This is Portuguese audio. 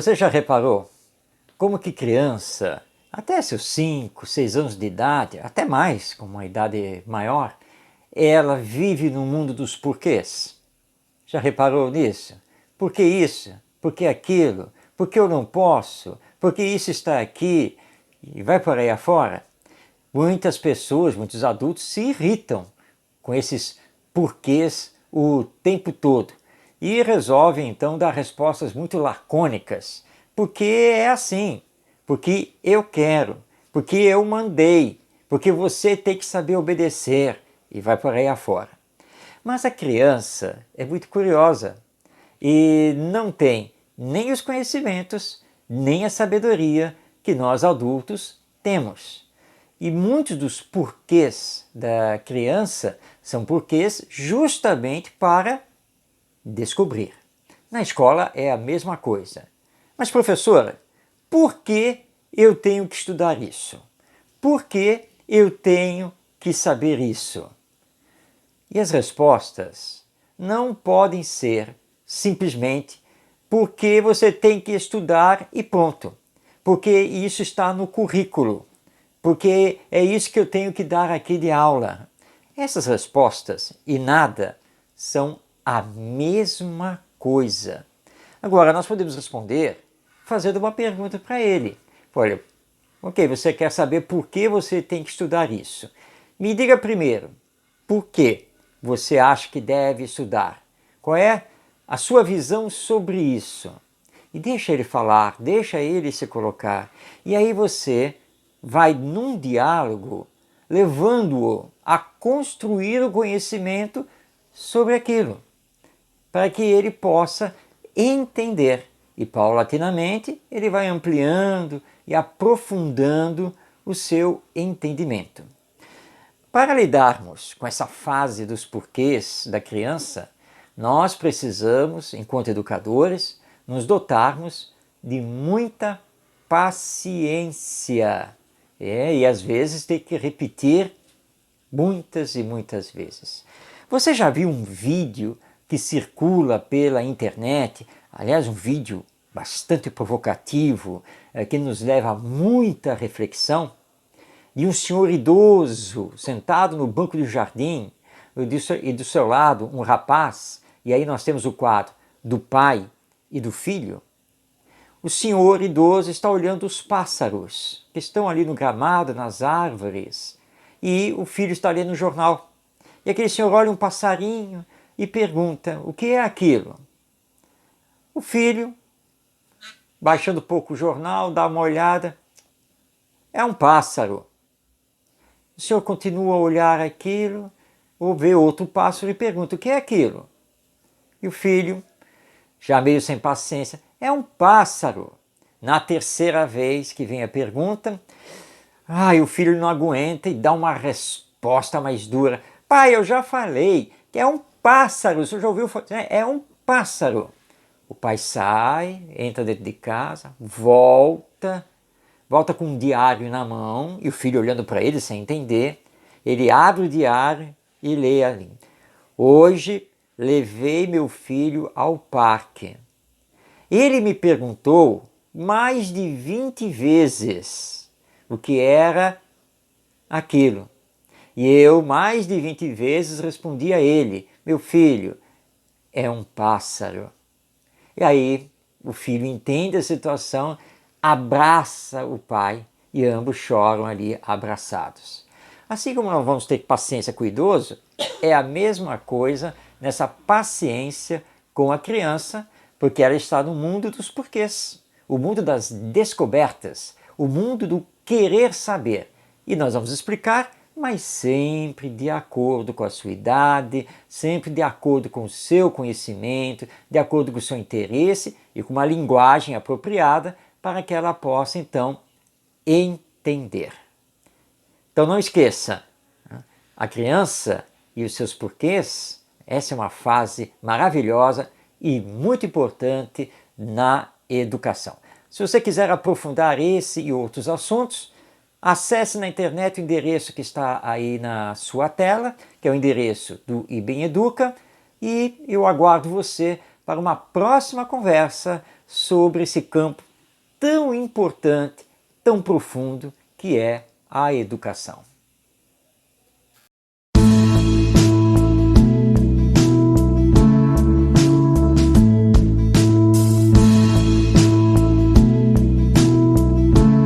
Você já reparou como que criança, até seus 5, 6 anos de idade, até mais, com uma idade maior, ela vive no mundo dos porquês? Já reparou nisso? Por que isso? Por que aquilo? Por que eu não posso? Por que isso está aqui? E vai por aí afora. Muitas pessoas, muitos adultos se irritam com esses porquês o tempo todo e resolvem então dar respostas muito lacônicas. Porque é assim, porque eu quero, porque eu mandei, porque você tem que saber obedecer e vai por aí afora. Mas a criança é muito curiosa e não tem nem os conhecimentos, nem a sabedoria que nós adultos temos. E muitos dos porquês da criança são porquês justamente para descobrir. Na escola é a mesma coisa. Mas professora, por que eu tenho que estudar isso? Por que eu tenho que saber isso? E as respostas não podem ser simplesmente porque você tem que estudar e pronto. Porque isso está no currículo. Porque é isso que eu tenho que dar aqui de aula. Essas respostas e nada são a mesma coisa. Agora, nós podemos responder fazendo uma pergunta para ele. Olha, ok, você quer saber por que você tem que estudar isso? Me diga primeiro, por que você acha que deve estudar? Qual é a sua visão sobre isso? E deixa ele falar, deixa ele se colocar. E aí você vai num diálogo levando-o a construir o conhecimento sobre aquilo, para que ele possa entender. E paulatinamente ele vai ampliando e aprofundando o seu entendimento. Para lidarmos com essa fase dos porquês da criança, nós precisamos, enquanto educadores, nos dotarmos de muita paciência. E às vezes tem que repetir muitas e muitas vezes. Você já viu um vídeo que circula pela internet, aliás, um vídeo bastante provocativo, que nos leva a muita reflexão, de um senhor idoso sentado no banco do jardim e do seu lado um rapaz, e aí nós temos o quadro do pai e do filho. O senhor idoso está olhando os pássaros que estão ali no gramado, nas árvores, e o filho está lendo o jornal. E aquele senhor olha um passarinho e pergunta: o que é aquilo? O filho, baixando um pouco o jornal, dá uma olhada: é um pássaro. O senhor continua a olhar aquilo, ou vê outro pássaro e pergunta: o que é aquilo? E o filho, já meio sem paciência: é um pássaro. Na terceira vez que vem a pergunta, o filho não aguenta e dá uma resposta mais dura: pai, eu já falei que é um pássaro, o senhor já ouviu falar? É um pássaro. O pai sai, entra dentro de casa, volta com um diário na mão e o filho olhando para ele sem entender. Ele abre o diário e lê ali: hoje levei meu filho ao parque. Ele me perguntou mais de 20 vezes o que era aquilo. E eu mais de 20 vezes respondi a ele: meu filho, é um pássaro. E aí o filho entende a situação, abraça o pai e ambos choram ali abraçados. Assim como nós vamos ter paciência com o idoso, é a mesma coisa nessa paciência com a criança, porque ela está no mundo dos porquês, o mundo das descobertas, o mundo do querer saber. E nós vamos explicar, mas sempre de acordo com a sua idade, sempre de acordo com o seu conhecimento, de acordo com o seu interesse e com uma linguagem apropriada para que ela possa, então, entender. Então não esqueça, a criança e os seus porquês, essa é uma fase maravilhosa e muito importante na educação. Se você quiser aprofundar esse e outros assuntos, acesse na internet o endereço que está aí na sua tela, que é o endereço do IBEM Educa, e eu aguardo você para uma próxima conversa sobre esse campo tão importante, tão profundo que é a educação.